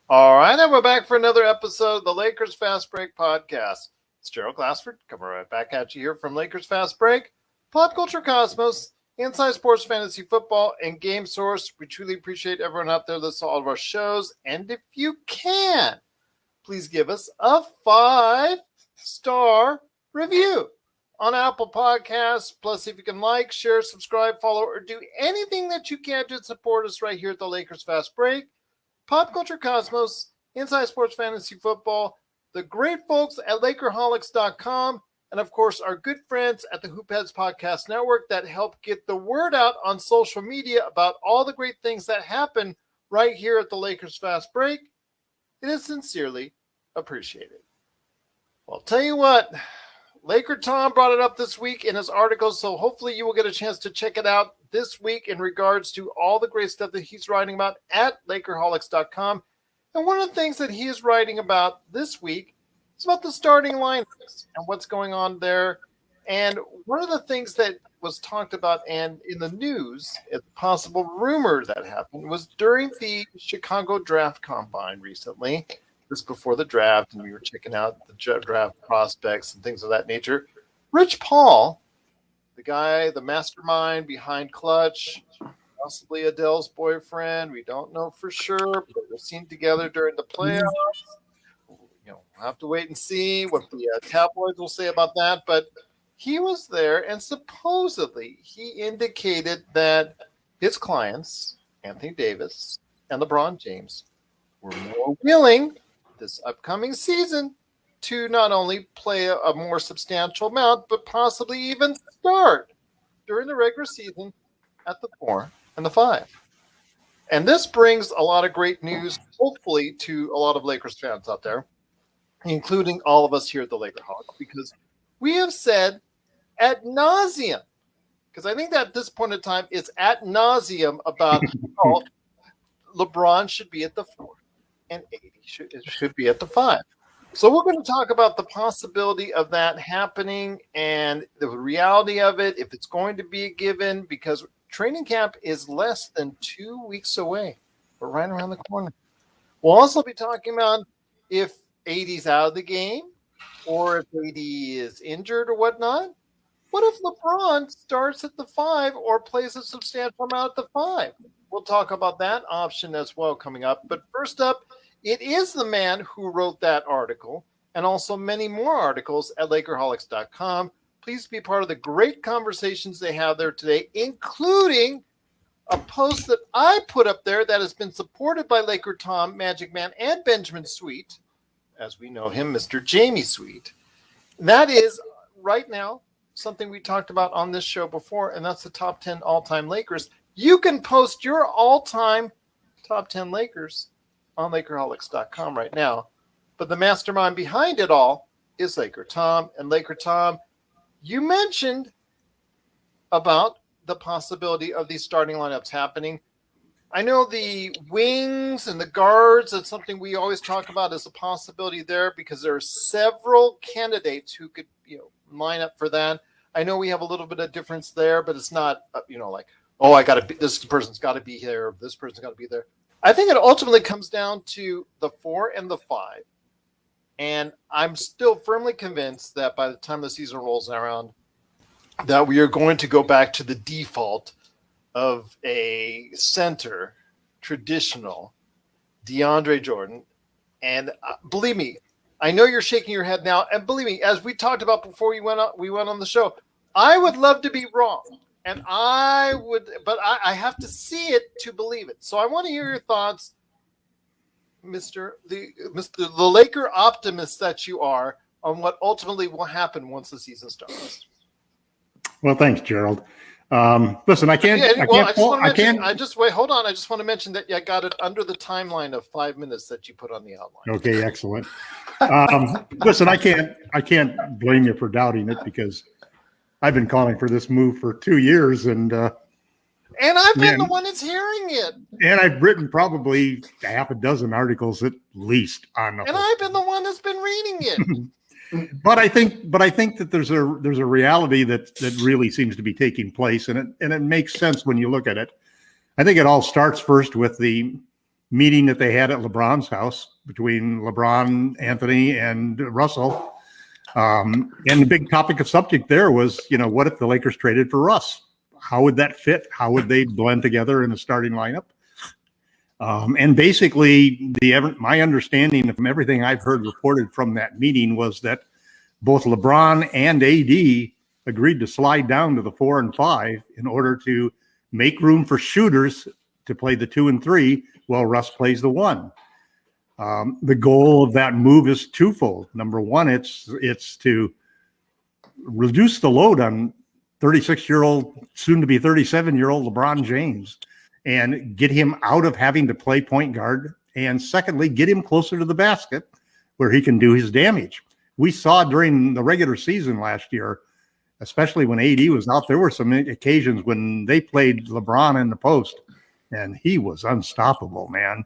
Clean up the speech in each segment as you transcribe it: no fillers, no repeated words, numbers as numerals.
All right, and we're back for another episode of the Lakers Fast Break podcast. It's Gerald Glassford coming right back at you here from Lakers Fast Break, Pop Culture Cosmos, Inside Sports Fantasy Football, and Game Source. We truly appreciate everyone out there listening to all of our shows. And if you can, please give us a 5-star review on Apple Podcasts. Plus, if you can like, share, subscribe, follow, or do anything that you can to support us right here at the Lakers Fast Break, Pop Culture Cosmos, Inside Sports Fantasy Football, the great folks at Lakerholics.com, and of course, our good friends at the Hoopheads Podcast Network that help get the word out on social media about all the great things that happen right here at the Lakers Fast Break. It is sincerely appreciated. Well, I'll tell you what, Laker Tom brought it up this week in his article, so hopefully you will get a chance to check it out this week in regards to all the great stuff that he's writing about at Lakerholics.com. And one of the things that he is writing about this week is about the starting lineups and what's going on there. And one of the things that was talked about and in the news, a possible rumor that happened, was during the Chicago Draft Combine recently, just before the draft, and we were checking out the draft prospects and things of that nature. Rich Paul, the guy, the mastermind behind Clutch, possibly Adele's boyfriend, we don't know for sure, but they're seen together during the playoffs. We'll have to wait and see what the tabloids will say about that. But he was there, and supposedly he indicated that his clients, Anthony Davis and LeBron James, were more willing this upcoming season to not only play a more substantial amount, but possibly even start during the regular season at the 4 and the 5. And this brings a lot of great news, hopefully, to a lot of Lakers fans out there, including all of us here at the Lakerholics, because we have said ad nauseum, because I think that at this point in time, it's ad nauseum about how LeBron should be at the 4 and AD should be at the 5. So we're going to talk about the possibility of that happening and the reality of it, if it's going to be a given, because training camp is less than 2 weeks away. We're right around the corner. We'll also be talking about if AD's out of the game or if AD is injured or whatnot. What if LeBron starts at the 5 or plays a substantial amount at the 5? We'll talk about that option as well coming up. But first up, it is the man who wrote that article and also many more articles at Lakerholics.com. Please be part of the great conversations they have there today, including a post that I put up there that has been supported by Laker Tom, Magic Man, and Benjamin Sweet, as we know him, Mr. Jamie Sweet. That is right now something we talked about on this show before, and that's the top 10 all-time Lakers. You can post your all-time top 10 Lakers on Lakerholics.com right now. But the mastermind behind it all is Laker Tom. And Laker Tom, you mentioned about the possibility of these starting lineups happening. I know the wings and the guards, that's something we always talk about as a possibility there because there are several candidates who could, line up for that. I know we have a little bit of difference there, but it's not, like, oh, this person's got to be here, this person's got to be there. I think it ultimately comes down to the 4 and the 5. And I'm still firmly convinced that by the time the season rolls around, that we are going to go back to the default of a center, traditional DeAndre Jordan. And believe me, I know you're shaking your head now. And believe me, as we talked about before we went on the show, I would love to be wrong. And but I have to see it to believe it. So I want to hear your thoughts, Mr. The Laker optimist that you are, on what ultimately will happen once the season starts. Well, thanks, Gerald. Listen, I can't. Hold on. I just want to mention that I got it under the timeline of 5 minutes that you put on the outline. Okay, excellent. Listen, I can't blame you for doubting it because I've been calling for this move for 2 years, and I've been the one that's hearing it. And I've written probably a half a dozen articles at least on the. And I've been the one that's been reading it. But I think that there's a reality that really seems to be taking place, and it makes sense when you look at it. I think it all starts first with the meeting that they had at LeBron's house between LeBron, Anthony, and Russell. And the big topic of subject there was, what if the Lakers traded for Russ? How would that fit? How would they blend together in a starting lineup? And basically, my understanding from everything I've heard reported from that meeting was that both LeBron and AD agreed to slide down to the 4 and 5 in order to make room for shooters to play the 2 and 3 while Russ plays the 1. The goal of that move is twofold. Number one, it's to reduce the load on 36-year-old, soon to be 37-year-old LeBron James, and get him out of having to play point guard. And secondly, get him closer to the basket where he can do his damage. We saw during the regular season last year, especially when AD was out, there were some occasions when they played LeBron in the post, and he was unstoppable, man.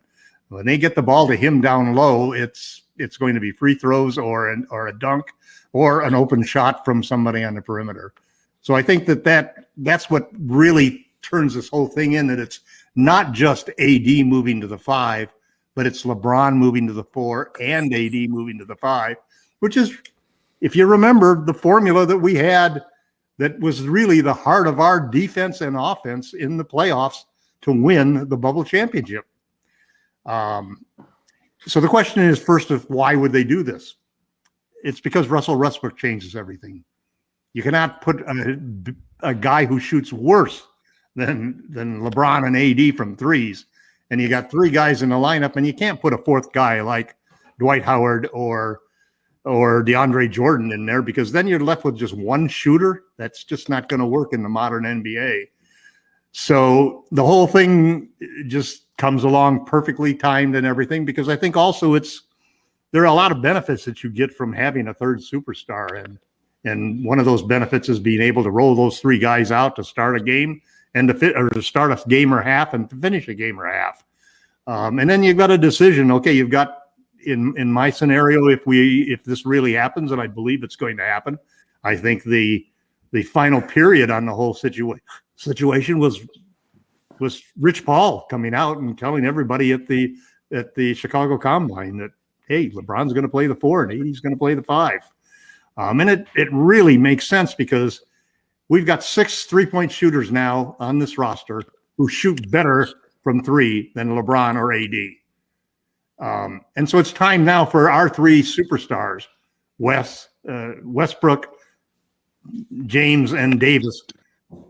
When they get the ball to him down low, it's going to be free throws or a dunk or an open shot from somebody on the perimeter. So I think that's what really turns this whole thing in, that it's not just AD moving to the 5, but it's LeBron moving to the 4 and AD moving to the 5, which is, if you remember, the formula that we had that was really the heart of our defense and offense in the playoffs to win the bubble championship. So the question is, first, of why would they do this? It's because Russell Westbrook changes everything. You cannot put a guy who shoots worse than LeBron and AD from threes, and you got 3 guys in the lineup, and you can't put a 4th guy like Dwight Howard or DeAndre Jordan in there, because then you're left with just one shooter. That's just not going to work in the modern NBA. So the whole thing just comes along perfectly timed and everything, because I think also there are a lot of benefits that you get from having a 3rd superstar. And one of those benefits is being able to roll those 3 guys out to start a game and to start a game or half and to finish a game or half. And then you've got a decision. Okay, you've got, in my scenario, if this really happens, and I believe it's going to happen, I think the final period on the whole situation was Rich Paul coming out and telling everybody at the Chicago Combine that, hey, LeBron's going to play the 4 and AD's going to play the 5. And it really makes sense, because we've got 6 3-point shooters now on this roster who shoot better from 3 than LeBron or AD. And so it's time now for our 3 superstars, Westbrook, James, and Davis,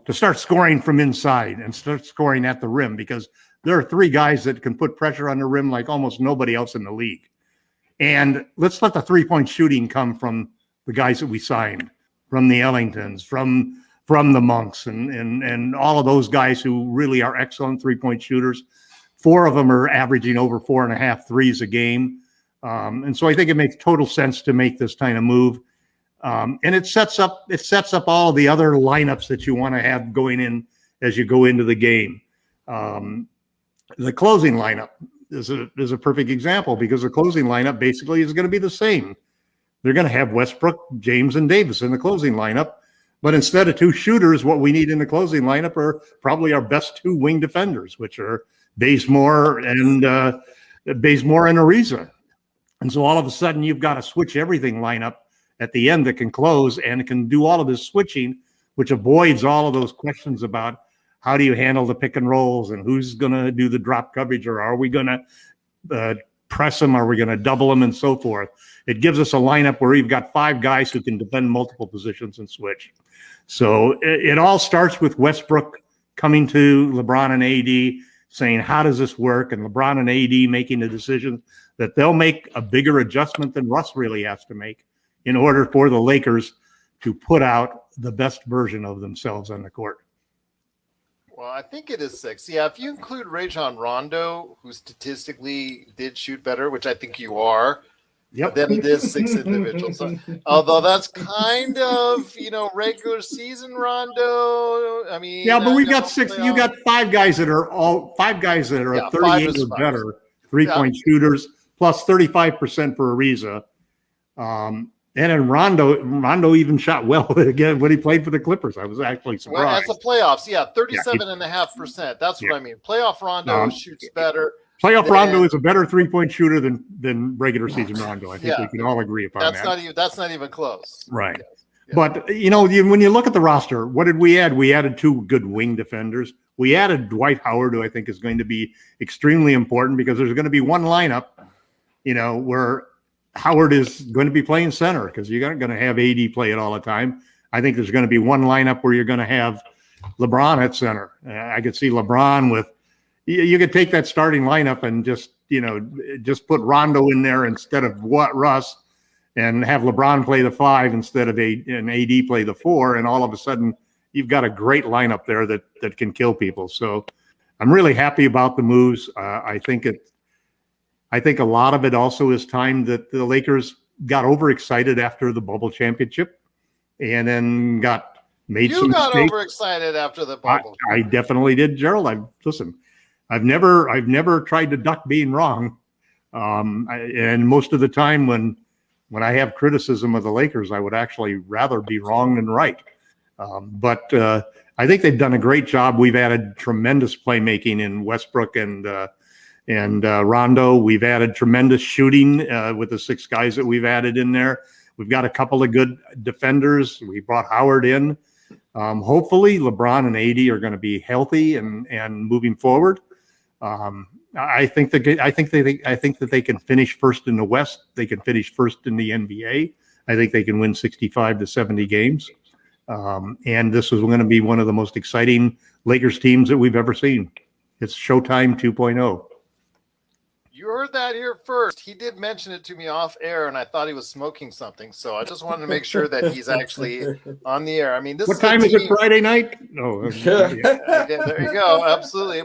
to start scoring from inside and start scoring at the rim, because there are 3 guys that can put pressure on the rim like almost nobody else in the league. And let's let the 3-point shooting come from the guys that we signed, from the Ellingtons, from the Monks, and all of those guys who really are excellent 3-point shooters. 4 of them are averaging over 4.5 threes a game. And so I think it makes total sense to make this kind of move. And it sets up all the other lineups that you want to have going in as you go into the game. The closing lineup is a perfect example, because the closing lineup basically is going to be the same. They're going to have Westbrook, James, and Davis in the closing lineup. But instead of 2 shooters, what we need in the closing lineup are probably our best 2 wing defenders, which are Bazemore and Ariza. And so all of a sudden you've got a switch everything lineup at the end that can close and can do all of this switching, which avoids all of those questions about how do you handle the pick and rolls and who's going to do the drop coverage, or are we going to press them? Are we going to double them, and so forth? It gives us a lineup where you've got 5 guys who can defend multiple positions and switch. So it all starts with Westbrook coming to LeBron and AD saying, how does this work? And LeBron and AD making the decision that they'll make a bigger adjustment than Russ really has to make in order for the Lakers to put out the best version of themselves on the court. Well, I think it is 6. Yeah, if you include Rajon Rondo, who statistically did shoot better, which I think you are, yep, then it is 6 individuals. Although that's kind of, regular season Rondo. I mean, yeah, but we got 6. You got 5 guys that are 38 or better 3-point shooters, plus 35% for Ariza. And then Rondo even shot well again when he played for the Clippers. I was actually surprised. Well, as the playoffs, 37.5%. That's what I mean. Playoff Rondo shoots better. Playoff Rondo is a better 3-point shooter than regular season Rondo. I think we can all agree upon that. That's not even close. Right. Yeah. But, when you look at the roster, what did we add? We added 2 good wing defenders. We added Dwight Howard, who I think is going to be extremely important because there's going to be one lineup, where Howard is going to be playing center because you're not going to have AD play it all the time. I think there's going to be one lineup where you're going to have LeBron at center. I could see LeBron with. You could take that starting lineup and just put Rondo in there instead of Russ, and have LeBron play the 5 instead of an AD play the 4, and all of a sudden you've got a great lineup there that can kill people. So I'm really happy about the moves. I think a lot of it also is time that the Lakers got overexcited after the bubble championship, and then made some mistakes. You got overexcited after the bubble. I definitely did, Gerald. I've never tried to duck being wrong, and most of the time when I have criticism of the Lakers, I would actually rather be wrong than right. But I think they've done a great job. We've added tremendous playmaking in Westbrook and Rondo. We've added tremendous shooting with the 6 guys that we've added in there. We've got a couple of good defenders. We brought Howard in. Hopefully, LeBron and AD are going to be healthy and moving forward. I think that they can finish first in the West. They can finish first in the NBA. I think they can win 65 to 70 games. And this is going to be one of the most exciting Lakers teams that we've ever seen. It's Showtime 2.0. You heard that here first. He did mention it to me off air, and I thought he was smoking something. So I just wanted to make sure that he's actually on the air. I mean, what time is it? Friday night? No. There you go. Absolutely.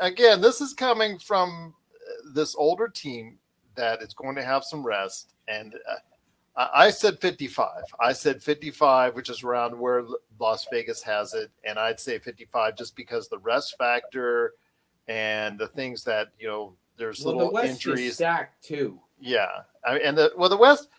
Again, this is coming from this older team that is going to have some rest. And I said 55. I said 55, which is around where Las Vegas has it. And I'd say 55 just because the rest factor and the things that, there's little the West injuries. Is stacked too. Yeah, the West.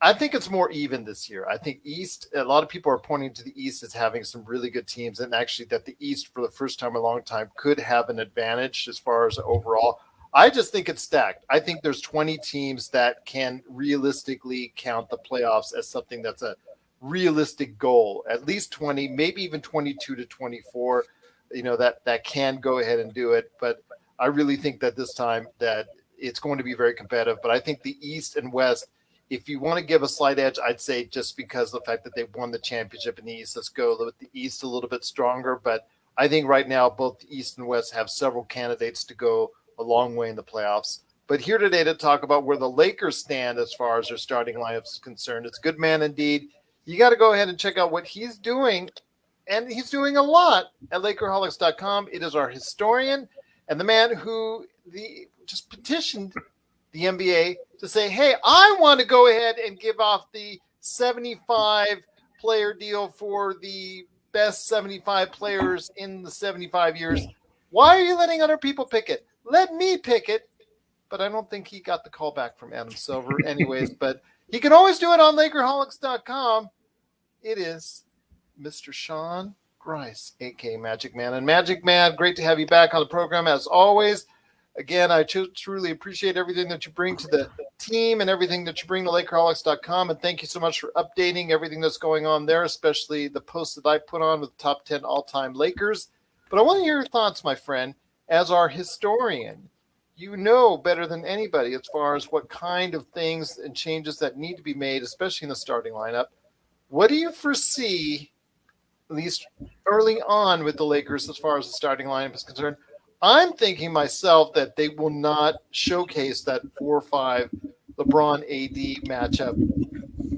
I think it's more even this year. I think East. A lot of people are pointing to the East as having some really good teams, and actually that the East for the first time in a long time could have an advantage as far as overall. I just think it's stacked. I think there's 20 teams that can realistically count the playoffs as something that's a realistic goal. At least 20, maybe even 22 to 24. That can go ahead and do it, but I really think that this time that it's going to be very competitive. But I think the East and West, if you want to give a slight edge, I'd say just because of the fact that they've won the championship in the East, let's go with the East a little bit stronger. But I think right now both the East and West have several candidates to go a long way in the playoffs. But here today to talk about where the Lakers stand as far as their starting lineup is concerned, it's good man indeed. You got to go ahead and check out what he's doing, and he's doing a lot at Lakerholics.com. It is our historian and the man who just petitioned the NBA to say, hey, I want to go ahead and give off the 75-player deal for the best 75 players in the 75 years. Why are you letting other people pick it? Let me pick it. But I don't think he got the call back from Adam Silver anyways. But he can always do it on Lakerholics.com. It is Mr. Sean Grice, a.k.a. Magic Man. And Magic Man, great to have you back on the program as always. Again, I truly appreciate everything that you bring to the team and everything that you bring to Lakerholics.com. And thank you so much for updating everything that's going on there, especially the posts that I put on with the top 10 all-time Lakers. But I want to hear your thoughts, my friend, as our historian. You know better than anybody as far as what kind of things and changes that need to be made, especially in the starting lineup. What do you foresee, at least early on with the Lakers as far as the starting lineup is concerned? I'm thinking myself that they will not showcase that 4-5 LeBron AD matchup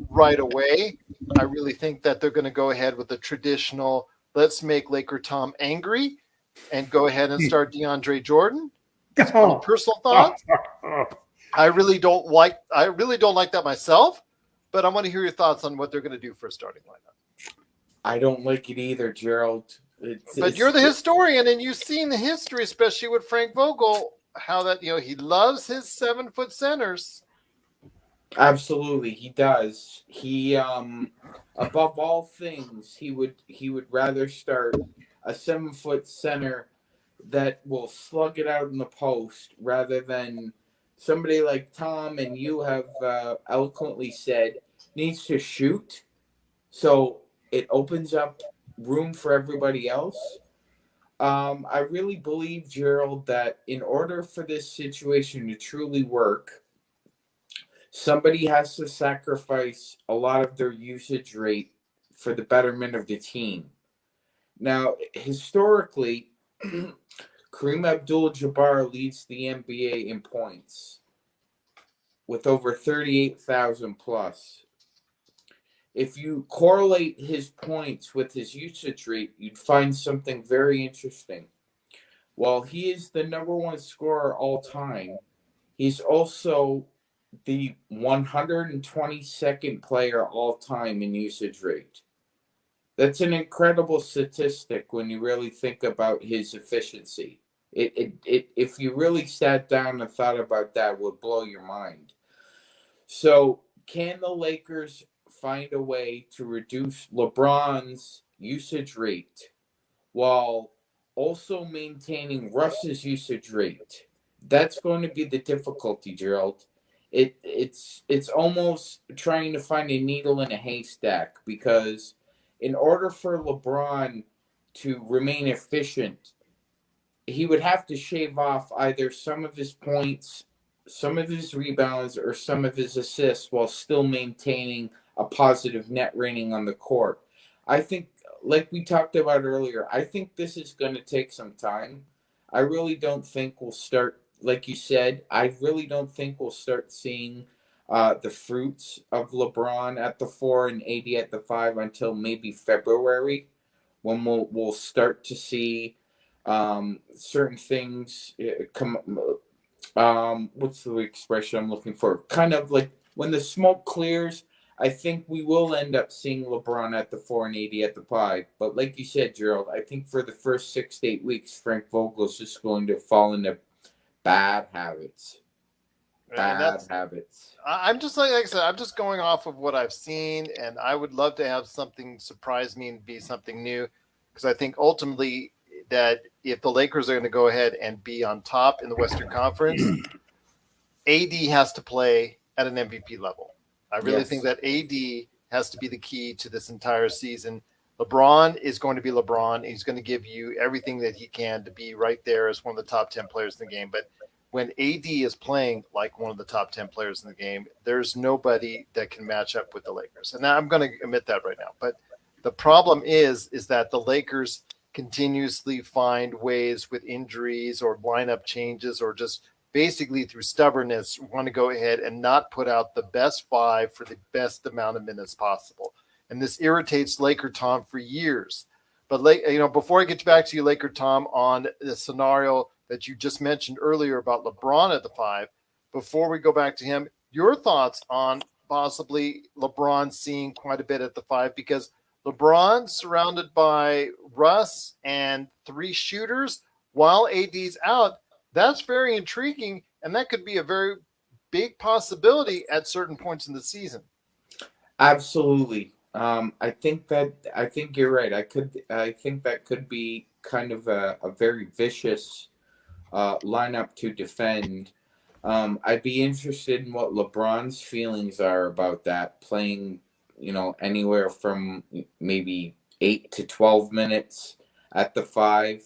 right away. I really think that they're going to go ahead with the traditional, let's make Laker Tom angry and go ahead and start DeAndre Jordan. That's my personal thoughts. I really don't like that myself, but I want to hear your thoughts on what they're going to do for a starting lineup. I don't like it either, Gerald. But you're the historian, and you've seen the history, especially with Frank Vogel, how that he loves his 7-foot centers. Absolutely, he does. He above all things, he would rather start a 7-foot center that will slug it out in the post rather than somebody like Tom and you have eloquently said needs to shoot. So it opens up room for everybody else. I really believe, Gerald, that in order for this situation to truly work, somebody has to sacrifice a lot of their usage rate for the betterment of the team. Now, historically, Kareem Abdul-Jabbar leads the NBA in points with over 38,000 plus. If you correlate his points with his usage rate, you'd find something very interesting. While he is the number one scorer all time, he's also the 122nd player all time in usage rate. That's an incredible statistic when you really think about his efficiency. If you really sat down and thought about that, it would blow your mind. So, can the Lakers find a way to reduce LeBron's usage rate while also maintaining Russ's usage rate? That's going to be the difficulty, Gerald. It's almost trying to find a needle in a haystack, because in order for LeBron to remain efficient, he would have to shave off either some of his points, some of his rebounds, or some of his assists while still maintaining a positive net rating on the court. I think, like we talked about earlier, I think this is going to take some time. I really don't think we'll start, like you said, I really don't think we'll start seeing the fruits of LeBron at the 4 and AD at the 5 until maybe February, when we'll start to see certain things come. What's the expression I'm looking for? Kind of like when the smoke clears, I think we will end up seeing LeBron at the 4 and AD at the 5. But like you said, Gerald, I think for the first 6 to 8 weeks, Frank Vogel's just going to fall into bad habits. Bad habits. I'm just like I said, I'm just going off of what I've seen, and I would love to have something surprise me and be something new, because I think ultimately that if the Lakers are going to go ahead and be on top in the Western Conference, AD has to play at an MVP level. I really think that AD has to be the key to this entire season. LeBron is going to be LeBron. He's going to give you everything that he can to be right there as one of the top 10 players in the game. But when AD is playing like one of the top 10 players in the game, there's nobody that can match up with the Lakers. And I'm going to admit that right now. But the problem is that the Lakers continuously find ways with injuries or lineup changes, or just basically through stubbornness want to go ahead and not put out the best 5 for the best amount of minutes possible. And this irritates Laker Tom for years. But before I get back to you, Laker Tom, on the scenario that you just mentioned earlier about LeBron at the 5, before we go back to him, your thoughts on possibly LeBron seeing quite a bit at the 5, because LeBron surrounded by Russ and 3 shooters while AD's out. That's very intriguing, and that could be a very big possibility at certain points in the season. Absolutely. I think you're right. I think that could be kind of a very vicious lineup to defend. I'd be interested in what LeBron's feelings are about that, playing, anywhere from maybe 8 to 12 minutes at the 5.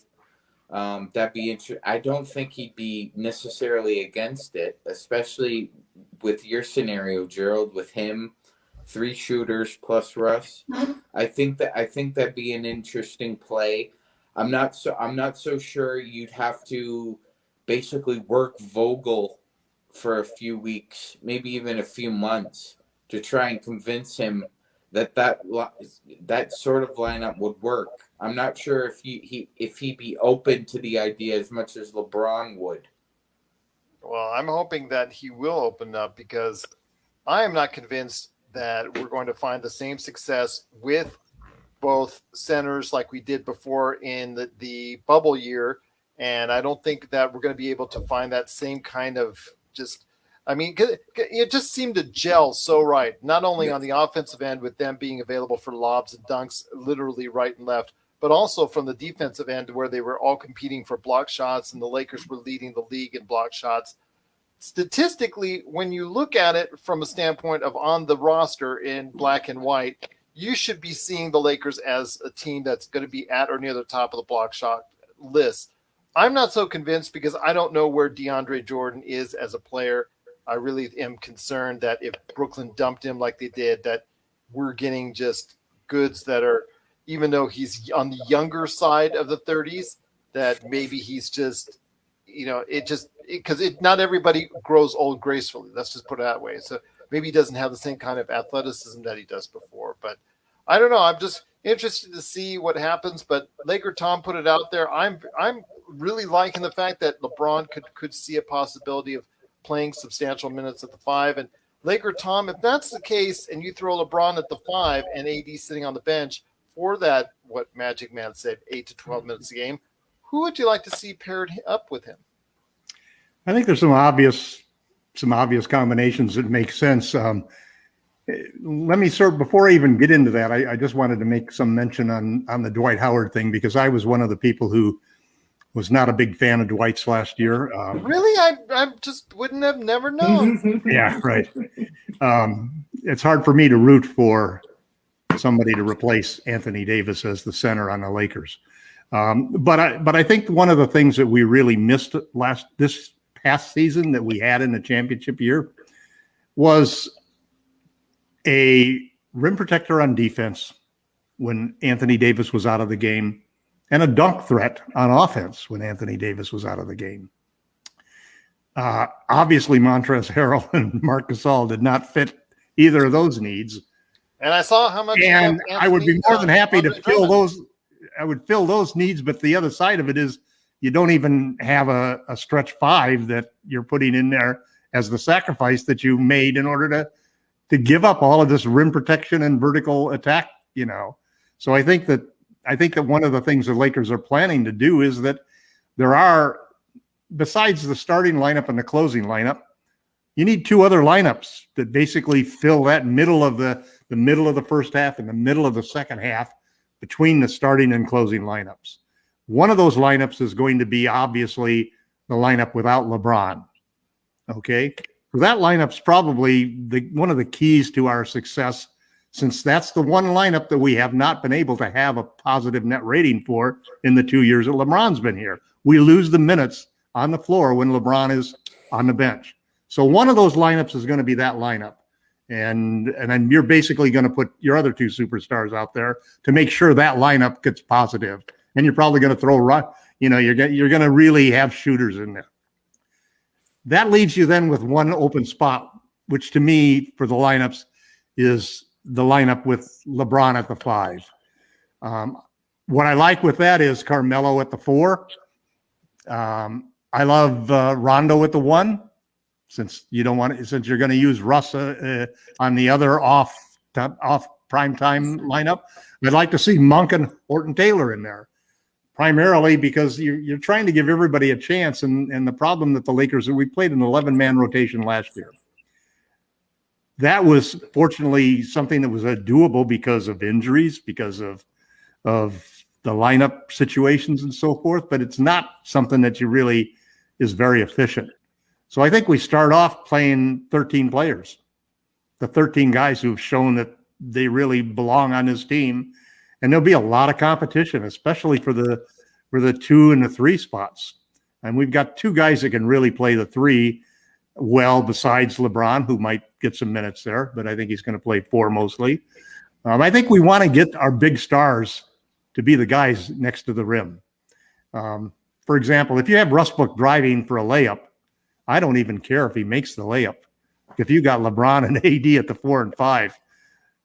That'd be interesting. I don't think he'd be necessarily against it, especially with your scenario, Gerald, with him, 3 shooters plus Russ. I think that'd be an interesting play. I'm not so sure you'd have to basically work Vogel for a few weeks, maybe even a few months, to try and convince him that sort of lineup would work. I'm not sure if he'd be open to the idea as much as LeBron would. Well, I'm hoping that he will open up, because I am not convinced that we're going to find the same success with both centers like we did before in the bubble year. And I don't think that we're going to be able to find that same kind of it just seemed to gel so right, not only on the offensive end with them being available for lobs and dunks literally right and left, but also from the defensive end where they were all competing for block shots and the Lakers were leading the league in block shots. Statistically, when you look at it from a standpoint of on the roster in black and white, you should be seeing the Lakers as a team that's going to be at or near the top of the block shot list. I'm not so convinced because I don't know where DeAndre Jordan is as a player. I really am concerned that if Brooklyn dumped him like they did, that we're getting just goods that are, even though he's on the younger side of the 30s, that maybe he's just, not everybody grows old gracefully. Let's just put it that way. So maybe he doesn't have the same kind of athleticism that he does before. But I don't know. I'm just interested to see what happens. But Laker Tom put it out there. I'm really liking the fact that LeBron could see a possibility of playing substantial minutes at the 5. And Laker Tom, if that's the case, and you throw LeBron at the 5 and AD sitting on the bench for that, what Magic Man said, 8 to 12 minutes a game, who would you like to see paired up with him? I think there's some obvious combinations that make sense. Let me before I even get into that, I just wanted to make some mention on the Dwight Howard thing, because I was one of the people who was not a big fan of Dwight's last year. Really? I just wouldn't have never known. Yeah, right. It's hard for me to root for somebody to replace Anthony Davis as the center on the Lakers. But I think one of the things that we really missed this past season that we had in the championship year was a rim protector on defense when Anthony Davis was out of the game, and a dunk threat on offense when Anthony Davis was out of the game. Obviously, Montrezl Harrell and Marc Gasol did not fit either of those needs. And I saw how much. And I would be more than happy to fill those. I would fill those needs, but the other side of it is you don't even have a stretch 5 that you're putting in there as the sacrifice that you made in order to give up all of this rim protection and vertical attack. So I think that one of the things the Lakers are planning to do is that there are, besides the starting lineup and the closing lineup, you need 2 other lineups that basically fill that middle of the middle of the first half and the middle of the second half between the starting and closing lineups. One of those lineups is going to be obviously the lineup without LeBron. Okay. So that lineup's probably one of the keys to our success, since that's the one lineup that we have not been able to have a positive net rating for in the 2 years that LeBron's been here. We lose the minutes on the floor when LeBron is on the bench. So one of those lineups is going to be that lineup. And then you're basically going to put your other 2 superstars out there to make sure that lineup gets positive. And you're probably going to throw, you're going to really have shooters in there. That leaves you then with one open spot, which to me for the lineups is the lineup with LeBron at the 5. What I like with that is Carmelo at the 4. I love Rondo at the 1. Since you're going to use Russ on the other off primetime lineup, I'd like to see Monk and Horton Taylor in there, primarily because you're trying to give everybody a chance. And the problem that the Lakers, we played an 11-man rotation last year. That was fortunately something that was doable because of injuries, because of the lineup situations and so forth. But it's not something that you really is very efficient. So I think we start off playing 13 players, the 13 guys who've shown that they really belong on this team. And there'll be a lot of competition, especially for the 2 and the 3 spots. And we've got 2 guys that can really play the 3 well, besides LeBron, who might get some minutes there, but I think he's going to play 4 mostly. I think we want to get our big stars to be the guys next to the rim. For example, if you have Westbrook driving for a layup, I don't even care if he makes the layup. If you got LeBron and AD at the 4 and 5,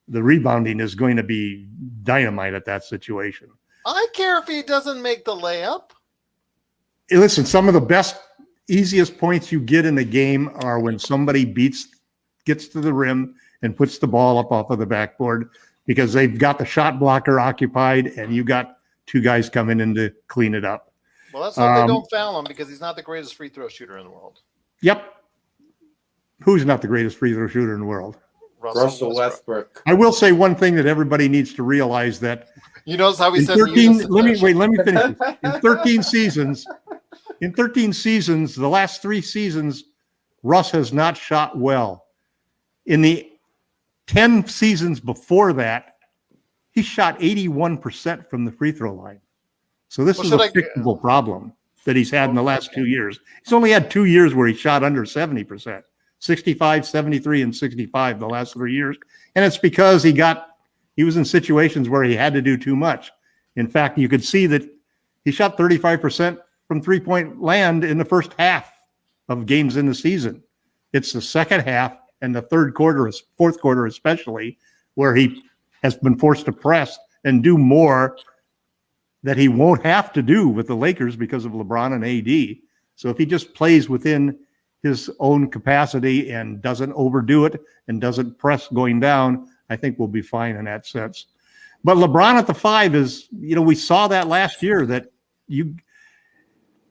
the rebounding is going to be dynamite at that situation. I care if he doesn't make the layup. Listen, some of the best, easiest points you get in the game are when somebody gets to the rim and puts the ball up off of the backboard, because they've got the shot blocker occupied and you got 2 guys coming in to clean it up. Well, that's why they don't foul him, because he's not the greatest free throw shooter in the world. Yep. Who's not the greatest free throw shooter in the world? Russell Westbrook. I will say one thing that everybody needs to realize, that You notice how we In said 13, let me finish. In 13 seasons, the last 3 seasons, Russ has not shot well. In the 10 seasons before that, he shot 81% from the free throw line. So this is a fixable problem that he's had in the last 2 years. He's only had 2 years where he shot under 70%, 65, 73, and 65 the last 3 years. And it's because he was in situations where he had to do too much. In fact, you could see that he shot 35% from three-point land in the first half of games in the season. It's the second half and the fourth quarter especially, where he has been forced to press and do more that he won't have to do with the Lakers because of LeBron and AD. So if he just plays within his own capacity and doesn't overdo it and doesn't press going down, I think we'll be fine in that sense. But LeBron at the 5 is, we saw that last year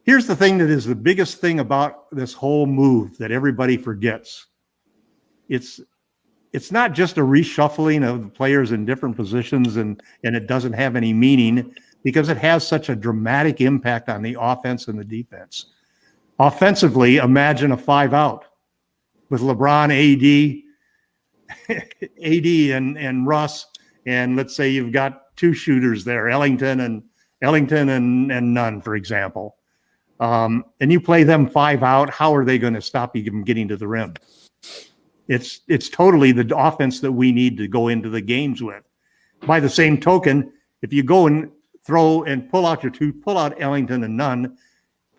here's the thing that is the biggest thing about this whole move that everybody forgets. It's not just a reshuffling of the players in different positions and it doesn't have any meaning because it has such a dramatic impact on the offense and the defense. Offensively, imagine a 5-out with LeBron, AD and Russ, and let's say you've got 2 shooters there, Ellington and Nunn, for example. And you play them 5 out, how are they going to stop you from getting to the rim? It's totally the offense that we need to go into the games with. By the same token, if you go and throw and pull out Ellington and Nunn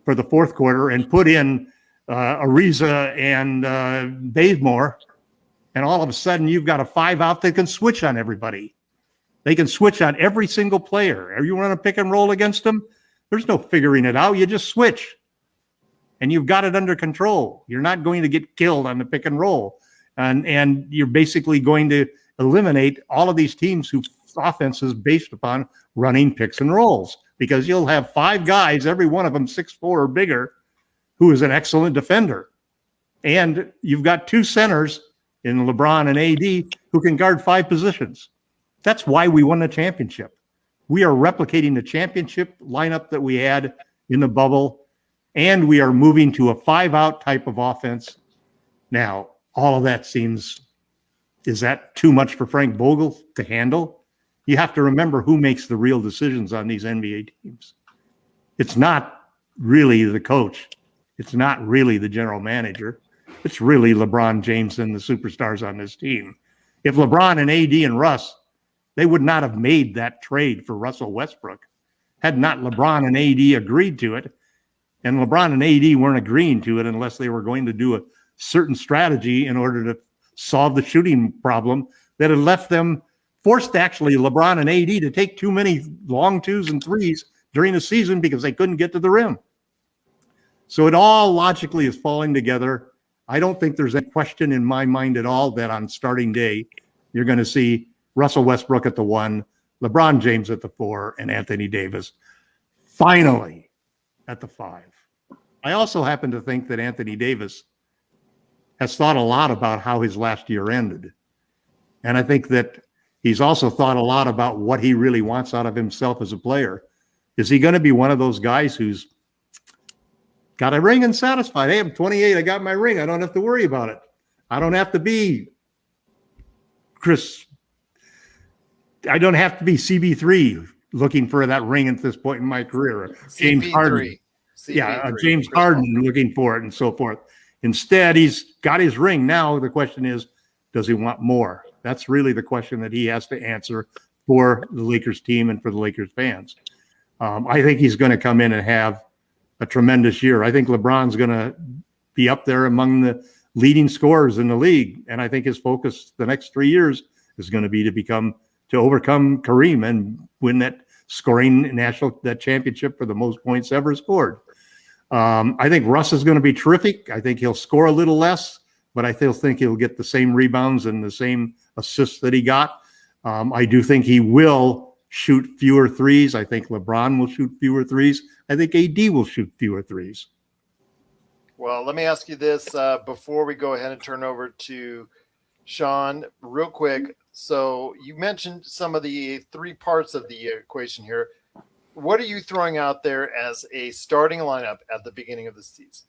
for the fourth quarter and put in Ariza and Bazemore, and all of a sudden you've got a 5-out that can switch on everybody. They can switch on every single player. Are you running a pick and roll against them? There's no figuring it out. You just switch. And you've got it under control. You're not going to get killed on the pick and roll. And you're basically going to eliminate all of these teams whose offense is based upon running picks and rolls, because you'll have 5 guys, every one of them 6'4" or bigger, who is an excellent defender. And you've got 2 centers in LeBron and AD who can guard 5 positions. That's why we won the championship. We are replicating the championship lineup that we had in the bubble, and we are moving to a 5-out type of offense. Now, all of that is that too much for Frank Vogel to handle? You have to remember who makes the real decisions on these NBA teams. It's not really the coach. It's not really the general manager. It's really LeBron James and the superstars on this team. If LeBron and AD and Russ, they would not have made that trade for Russell Westbrook had not LeBron and AD agreed to it. And LeBron and AD weren't agreeing to it unless they were going to do a certain strategy in order to solve the shooting problem that had left them forced, actually, LeBron and AD to take too many long 2s and 3s during the season because they couldn't get to the rim. So it all logically is falling together. I don't think there's any question in my mind at all that on starting day, you're going to see Russell Westbrook at the 1, LeBron James at the 4, and Anthony Davis finally at the 5. I also happen to think that Anthony Davis has thought a lot about how his last year ended. And I think that he's also thought a lot about what he really wants out of himself as a player. Is he going to be one of those guys who's got a ring and satisfied? Hey, I'm 28. I got my ring. I don't have to worry about it. I don't have to be I don't have to be CB3 looking for that ring at this point in my career. James Harden. James Harden looking for it and so forth. Instead, he's got his ring. Now the question is, does he want more? That's really the question that he has to answer for the Lakers team and for the Lakers fans. I think he's going to come in and have a tremendous year. I think LeBron's going to be up there among the leading scorers in the league. And I think his focus the next 3 years is going to be to overcome Kareem and win that that championship for the most points ever scored. I think Russ is going to be terrific. I think he'll score a little less, but I still think he'll get the same rebounds and the same assists that he got. I do think he will shoot fewer 3s. I think LeBron will shoot fewer 3s. I think AD will shoot fewer 3s. Well, let me ask you this before we go ahead and turn over to Sean real quick. So you mentioned some of the three parts of the equation here. What are you throwing out there as a starting lineup at the beginning of the season?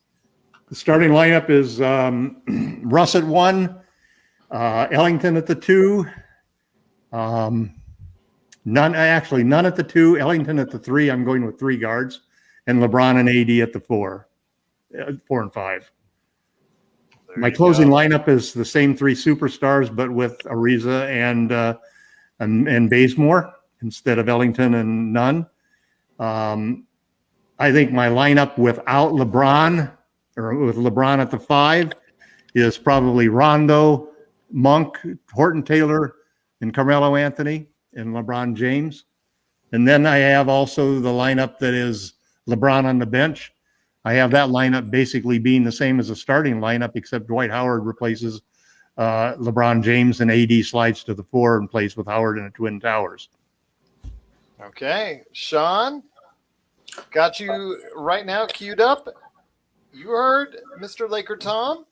The starting lineup is Russ at 1, Ellington at the 2, none at the 2, Ellington at the 3. I'm going with 3 guards, and LeBron and AD at the 4 and 5. My closing lineup is the same 3 superstars, but with Ariza and Bazemore instead of Ellington and Nunn. I think my lineup without LeBron, or with LeBron at the 5, is probably Rondo, Monk, Horton Taylor, and Carmelo Anthony, and LeBron James. And then I have also the lineup that is LeBron on the bench. I have that lineup basically being the same as the starting lineup, except Dwight Howard replaces LeBron James, and AD slides to the 4 and plays with Howard in the Twin Towers. Okay. Sean, got you right now queued up. You heard Mr. Laker Tom.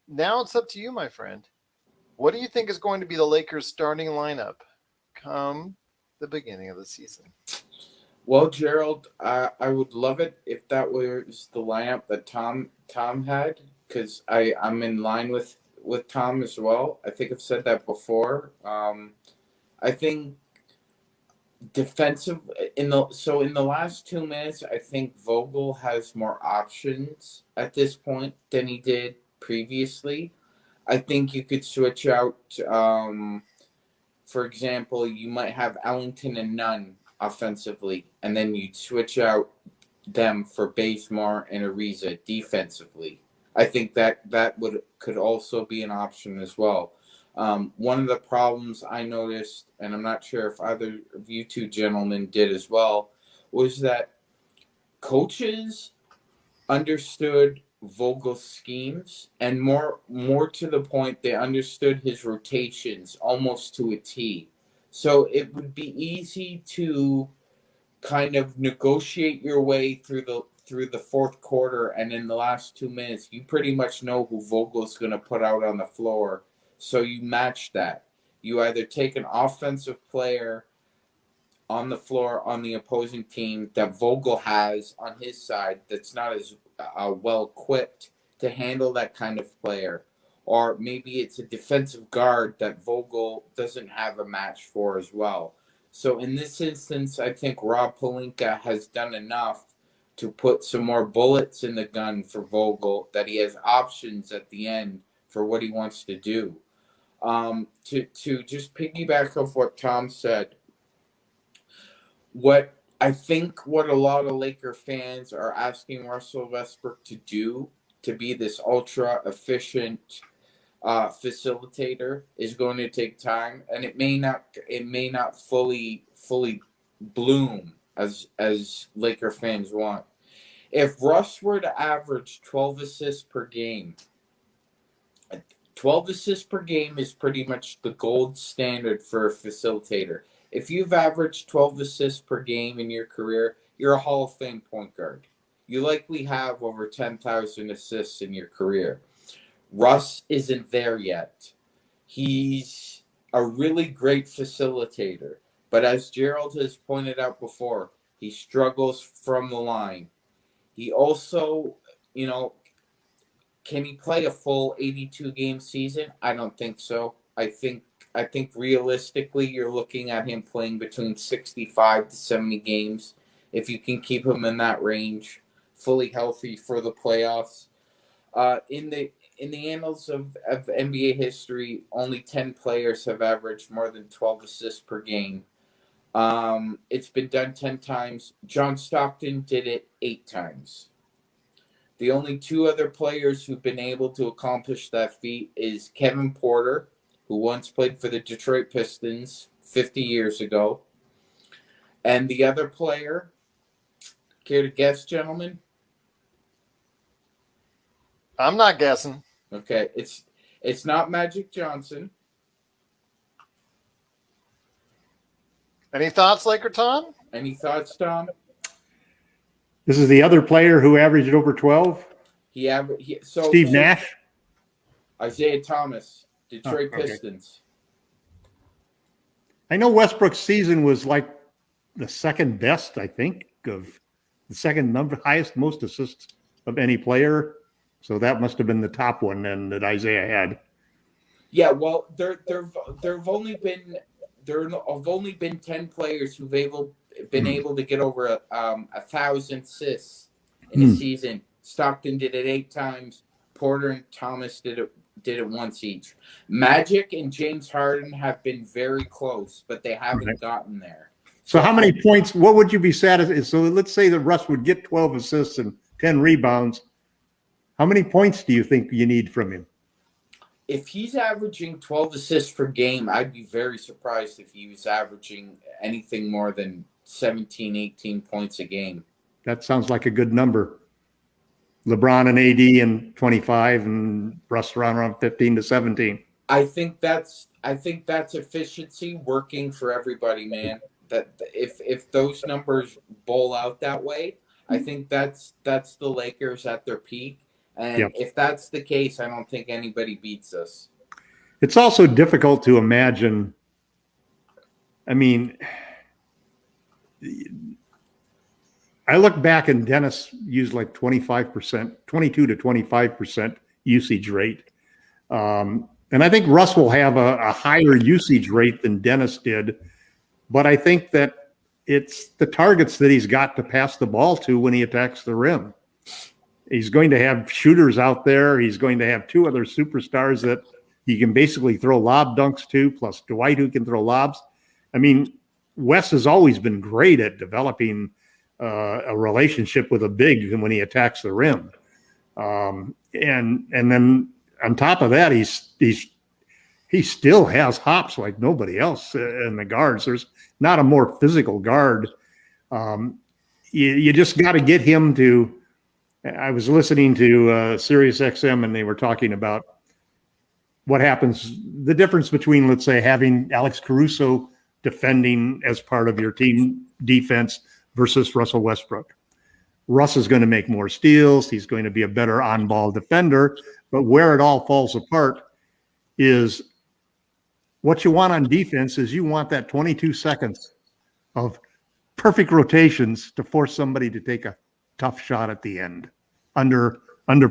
Now it's up to you, my friend. What do you think is going to be the Lakers' starting lineup come the beginning of the season? Well, Gerald, I would love it if that was the lineup that Tom had, because I'm in line with Tom as well. I think I've said that before. I think defensive in the last 2 minutes, I think Vogel has more options at this point than he did previously. I think you could switch out. For example, you might have Ellington and Nunn offensively, and then you'd switch out them for Bazemore and Ariza defensively. I think that could also be an option as well. One of the problems I noticed, and I'm not sure if either of you two gentlemen did as well, was that coaches understood Vogel's schemes, and more to the point, they understood his rotations almost to a T. So it would be easy to kind of negotiate your way through the fourth quarter, and in the last 2 minutes, you pretty much know who Vogel's going to put out on the floor. So you match that. You either take an offensive player on the floor on the opposing team that Vogel has on his side that's not as well equipped to handle that kind of player. Or maybe it's a defensive guard that Vogel doesn't have a match for as well. So in this instance, I think Rob Pelinka has done enough to put some more bullets in the gun for Vogel, that he has options at the end for what he wants to do. To just piggyback off what Tom said, what a lot of Laker fans are asking Russell Westbrook to do to be this ultra efficient facilitator is going to take time, and it may not fully bloom as Laker fans want. If Russ were to average 12 assists per game, 12 assists per game is pretty much the gold standard for a facilitator. If you've averaged 12 assists per game in your career, you're a Hall of Fame point guard. You likely have over 10,000 assists in your career. Russ isn't there yet. He's a really great facilitator, but as Gerald has pointed out before, he struggles from the line. He also, can he play a full 82-game season? I don't think so. I think realistically, you're looking at him playing between 65 to 70 games. If you can keep him in that range, fully healthy for the playoffs. In the annals of NBA history, only 10 players have averaged more than 12 assists per game. It's been done 10 times. John Stockton did it 8 times. The only 2 other players who've been able to accomplish that feat is Kevin Porter, who once played for the Detroit Pistons 50 years ago. And the other player, care to guess, gentlemen? I'm not guessing. Okay, it's not Magic Johnson. Any thoughts, Laker Tom? Any thoughts, Tom? This is the other player who averaged over 12? Steve Nash? Isaiah Thomas, Detroit Pistons. I know Westbrook's season was like the second best, I think, of the second highest most assists of any player. So that must have been the top one then that Isaiah had. Yeah, well, there've only been 10 players who've been able to get over 1,000 assists in a season. Stockton did it 8 times. Porter and Thomas did it once each. Magic and James Harden have been very close, but they haven't gotten there. So how many points? What would you be satisfied? So let's say that Russ would get 12 assists and 10 rebounds. How many points do you think you need from him? If he's averaging 12 assists per game, I'd be very surprised if he was averaging anything more than 17, 18 points a game. That sounds like a good number. LeBron and AD and 25 and Russ around 15 to 17. I think that's efficiency working for everybody, man. That if those numbers bowl out that way, I think that's the Lakers at their peak. And if that's the case, I don't think anybody beats us. It's also difficult to imagine. I mean, I look back and Dennis used like 25%, 22 to 25% usage rate. And I think Russ will have a higher usage rate than Dennis did. But I think that it's the targets that he's got to pass the ball to when he attacks the rim. He's going to have shooters out there. He's going to have 2 other superstars that he can basically throw lob dunks to, plus Dwight who can throw lobs. I mean, Wes has always been great at developing a relationship with a big when he attacks the rim. And then on top of that, he still has hops like nobody else in the guards. There's not a more physical guard. You just got to get him to. I was listening to Sirius XM, and they were talking about what happens, the difference between, let's say, having Alex Caruso defending as part of your team defense versus Russell Westbrook. Russ is going to make more steals. He's going to be a better on-ball defender. But where it all falls apart is what you want on defense is you want that 22 seconds of perfect rotations to force somebody to take a tough shot at the end under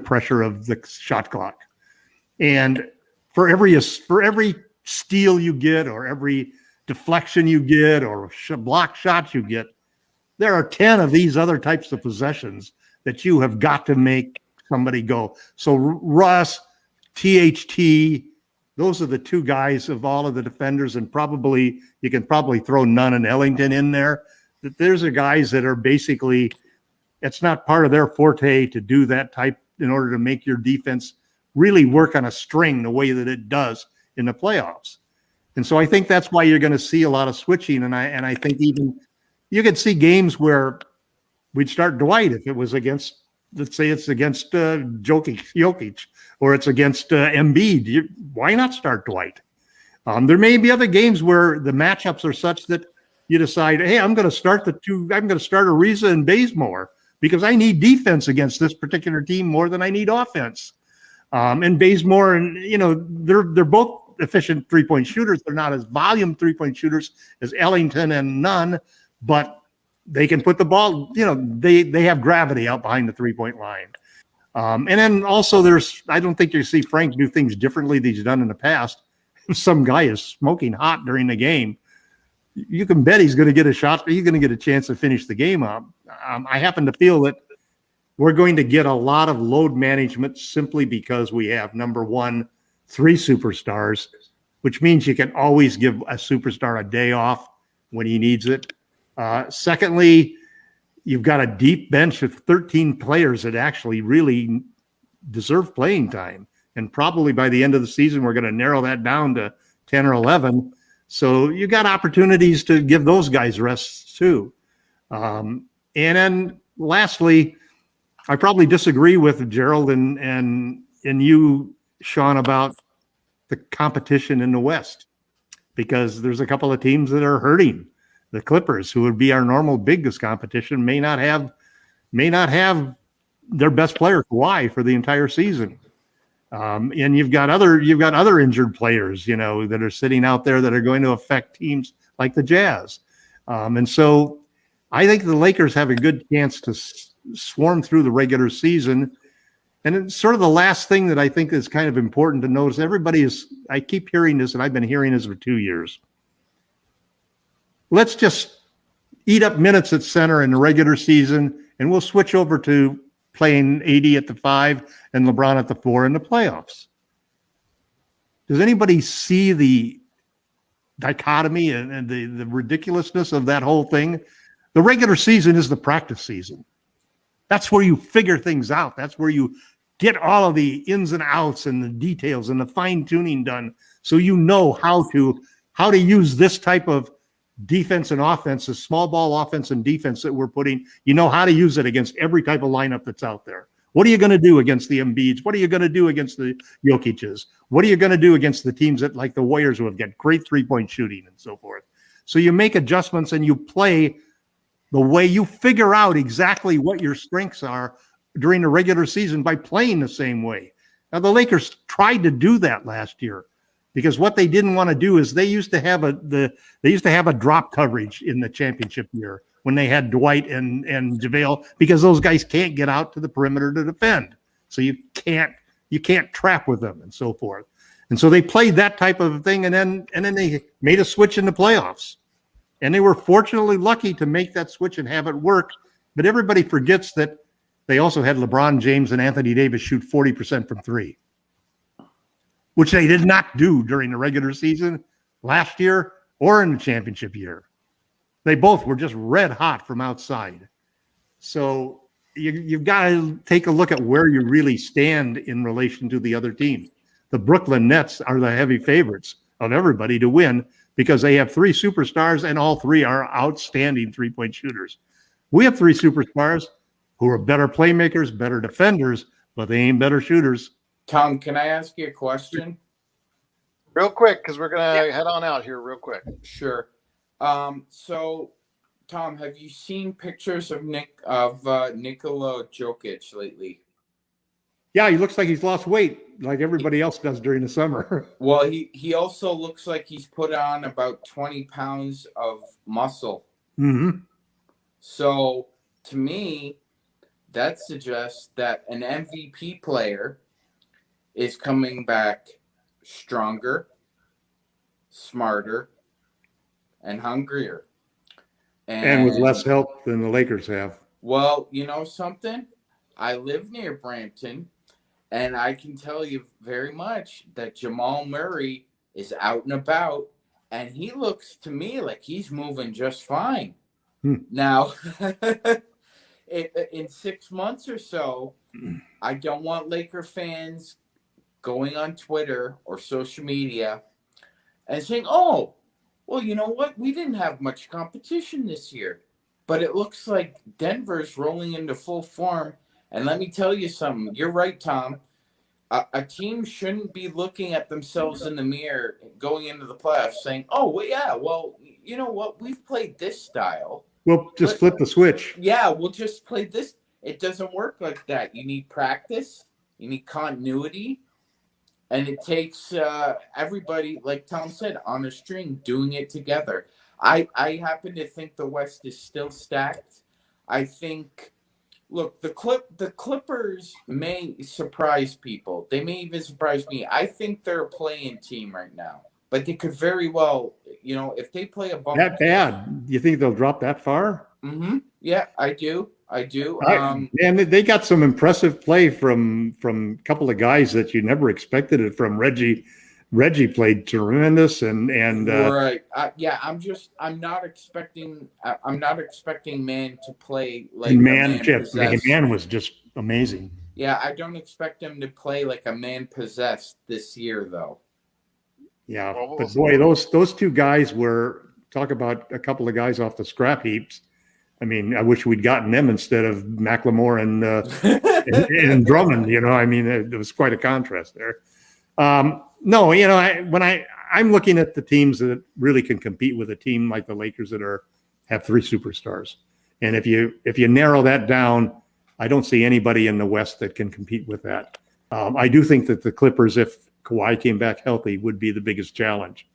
pressure of the shot clock. And for every steal you get or every deflection you get or block shots you get, there are 10 of these other types of possessions that you have got to make somebody go. So Russ, THT, those are the 2 guys of all of the defenders, and probably you can probably throw Nunn and Ellington in there. That there's the guys that are basically, it's not part of their forte to do that type in order to make your defense really work on a string the way that it does in the playoffs. And so I think that's why you're going to see a lot of switching. And I think even you could see games where we'd start Dwight if it was against, let's say it's against Jokic, or it's against Embiid. Why not start Dwight? There may be other games where the matchups are such that you decide, hey, I'm going to start Ariza and Bazemore because I need defense against this particular team more than I need offense. And Bazemore, and they're both efficient 3-point shooters. They're not as volume 3-point shooters as Ellington and Nunn, but they can put the ball, they have gravity out behind the 3-point line. And then also I don't think you see Frank do things differently than he's done in the past. If some guy is smoking hot during the game, you can bet he's going to get a shot. He's going to get a chance to finish the game up. I happen to feel that we're going to get a lot of load management simply because we have, number one, 3 superstars, which means you can always give a superstar a day off when he needs it. Secondly, you've got a deep bench of 13 players that actually really deserve playing time. And probably by the end of the season, we're going to narrow that down to 10 or 11. So you got opportunities to give those guys rests too. And then lastly, I probably disagree with Gerald and you, Sean, about the competition in the West, because there's a couple of teams that are hurting. The Clippers, who would be our normal biggest competition, may not have their best player Kawhi for the entire season. And you've got other injured players, that are sitting out there that are going to affect teams like the Jazz. And so I think the Lakers have a good chance to swarm through the regular season. And it's sort of the last thing that I think is kind of important to notice. I keep hearing this, and I've been hearing this for 2 years. Let's just eat up minutes at center in the regular season, and we'll switch over to playing AD at the 5 and LeBron at the 4 in the playoffs. Does anybody see the dichotomy and the ridiculousness of that whole thing? The regular season is the practice season. That's where you figure things out. That's where you get all of the ins and outs and the details and the fine tuning done, so you know how to use this type of defense and offense, the small ball offense and defense that we're putting. You know how to use it against every type of lineup that's out there. What are you going to do against the Embiids? What are you going to do against the Jokic's? What are you going to do against the teams that, like the Warriors, who have got great three-point shooting and so forth? So you make adjustments and you play the way you figure out exactly what your strengths are during the regular season by playing the same way. Now, the Lakers tried to do that last year, because what they didn't want to do is they used to have a drop coverage in the championship year when they had Dwight and JaVale, because those guys can't get out to the perimeter to defend. So you can't trap with them and so forth. And so they played that type of thing, and then they made a switch in the playoffs. And they were fortunately lucky to make that switch and have it work. But everybody forgets that they also had LeBron James and Anthony Davis shoot 40% from three, which they did not do during the regular season last year or in the championship year. They both were just red hot from outside. So you've got to take a look at where you really stand in relation to the other team. The Brooklyn Nets are the heavy favorites of everybody to win, because they have 3 superstars, and all 3 are outstanding three-point shooters. We have 3 superstars who are better playmakers, better defenders, but they ain't better shooters. Tom, can I ask you a question? Real quick, because we're going to head on out here real quick. Sure. So, Tom, have you seen pictures of Nikola Jokic lately? Yeah, he looks like he's lost weight like everybody else does during the summer. Well, he also looks like he's put on about 20 pounds of muscle. Mm-hmm. So, to me, that suggests that an MVP player is coming back stronger, smarter, and hungrier. And with less help than the Lakers have. Well, you know something? I live near Brampton, and I can tell you very much that Jamal Murray is out and about, and he looks to me like he's moving just fine. Now, in 6 months or so, I don't want Laker fans going on Twitter or social media and saying, oh, well, you know what? We didn't have much competition this year. But it looks like Denver's rolling into full form. And let me tell you something. You're right, Tom. A team shouldn't be looking at themselves in the mirror going into the playoffs saying, oh, well, yeah, well, you know what? We've played this style. We'll just flip the switch. Yeah, we'll just play this. It doesn't work like that. You need practice. You need continuity. And it takes everybody, like Tom said, on a string, doing it together. I happen to think the West is still stacked. I think, look, the Clippers may surprise people. They may even surprise me. I think they're a play-in team right now. But they could very well, you know, if they play a bump. That bad? You think they'll drop that far? Mm-hmm. Yeah, I do. And they got some impressive play from a couple of guys that you never expected it from. Reggie played tremendous, and right. I'm not expecting Man to play like Man was just amazing. Yeah, I don't expect him to play like a man possessed this year, though. Yeah, but boy, those 2 guys were, talk about a couple of guys off the scrap heaps. I mean, I wish we'd gotten them instead of McLemore and Drummond. You know, I mean, it was quite a contrast there. No, you know, I'm looking at the teams that really can compete with a team like the Lakers that have 3 superstars. And if you narrow that down, I don't see anybody in the West that can compete with that. I do think that the Clippers, if Kawhi came back healthy, would be the biggest challenge.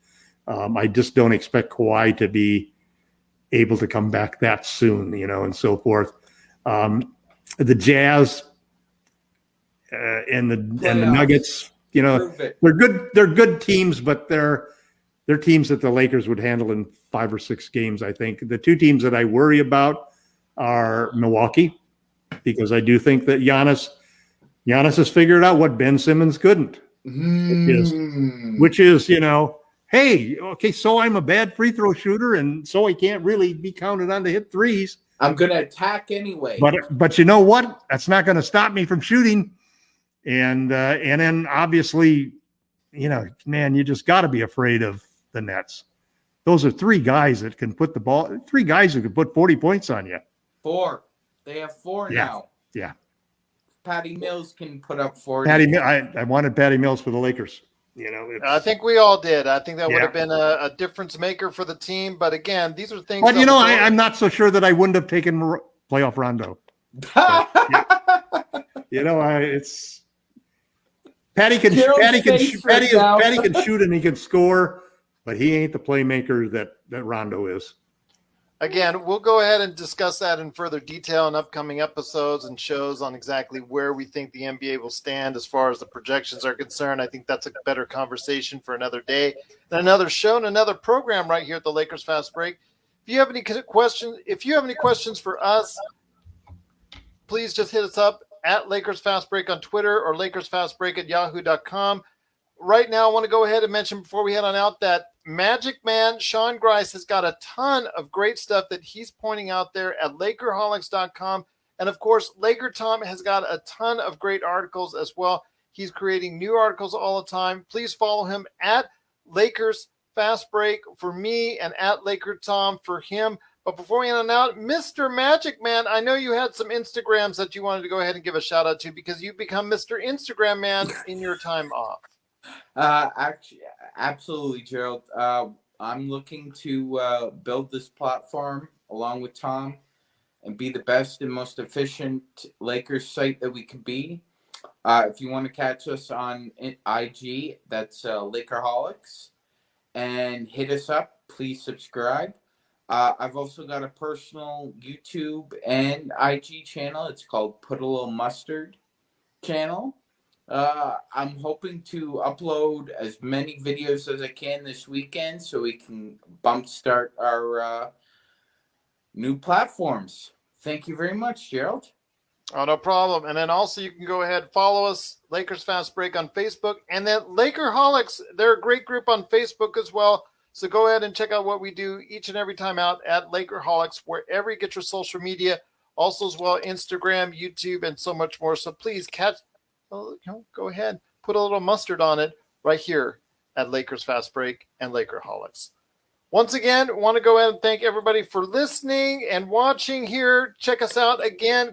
I just don't expect Kawhi to be able to come back that soon, and so forth. The Jazz and the Nuggets, they're good. They're good teams, but they're teams that the Lakers would handle in 5 or 6 games. I think the 2 teams that I worry about are Milwaukee, because I do think that Giannis has figured out what Ben Simmons couldn't, which is, hey, okay, so I'm a bad free throw shooter, and so I can't really be counted on to hit threes. I'm going to attack anyway. But you know what? That's not going to stop me from shooting. And then obviously, man, you just got to be afraid of the Nets. Those are 3 guys that can put the ball. 3 guys who can put 40 points on you. 4. They have 4 now. Yeah. Patty Mills can put up 40. I wanted Patty Mills for the Lakers. I think we all did. I think that would have been a difference maker for the team. But again, these are things. But I'm not so sure that I wouldn't have taken playoff Rondo. It's Patty can shoot and he can score, but he ain't the playmaker that Rondo is. Again, we'll go ahead and discuss that in further detail in upcoming episodes and shows on exactly where we think the NBA will stand as far as the projections are concerned. I think that's a better conversation for another day and another show and another program right here at the Lakers Fast Break. If you have any questions for us, please just hit us up at Lakers Fast Break on Twitter or LakersFastBreak@yahoo.com. Right now, I want to go ahead and mention before we head on out that Magic Man Sean Grice has got a ton of great stuff that he's pointing out there at Lakerholics.com. And of course, Laker Tom has got a ton of great articles as well. He's creating new articles all the time. Please follow him at Lakers Fast Break for me and at Laker Tom for him. But before we end on out, Mr. Magic Man, I know you had some Instagrams that you wanted to go ahead and give a shout out to because you've become Mr. Instagram Man in your time off. Actually, absolutely, Gerald. I'm looking to build this platform along with Tom and be the best and most efficient Lakers site that we can be. If you want to catch us on IG, that's Lakerholics, and hit us up. Please subscribe. I've also got a personal YouTube and IG channel. It's called Put a Little Mustard channel. I'm hoping to upload as many videos as I can this weekend so we can bump start our new platforms. Thank you very much, Gerald. Oh, no problem. And then also you can go ahead and follow us, Lakers Fast Break on Facebook. And then Lakerholics, they're a great group on Facebook as well. So go ahead and check out what we do each and every time out at Lakerholics, wherever you get your social media. Also as well, Instagram, YouTube, and so much more. So please go ahead, put a little mustard on it right here at Lakers Fast Break and Lakerholics. Once again, want to go ahead and thank everybody for listening and watching here. Check us out again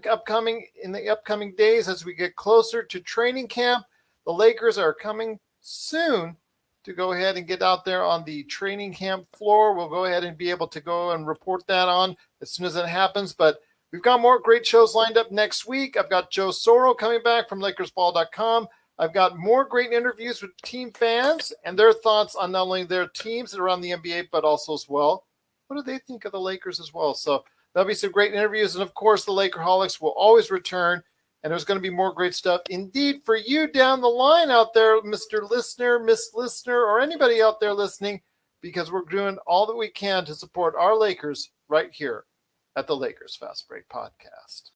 in the upcoming days as we get closer to training camp. The Lakers are coming soon to go ahead and get out there on the training camp floor. We'll go ahead and be able to go and report that on as soon as it happens. But we've got more great shows lined up next week. I've got Joe Soro coming back from LakersBall.com. I've got more great interviews with team fans and their thoughts on not only their teams around the NBA, but also as well, what do they think of the Lakers as well? So there'll be some great interviews. And of course, the Lakerholics will always return. And there's going to be more great stuff indeed for you down the line out there, Mr. Listener, Miss Listener, or anybody out there listening, because we're doing all that we can to support our Lakers right here at the Lakers Fast Break Podcast.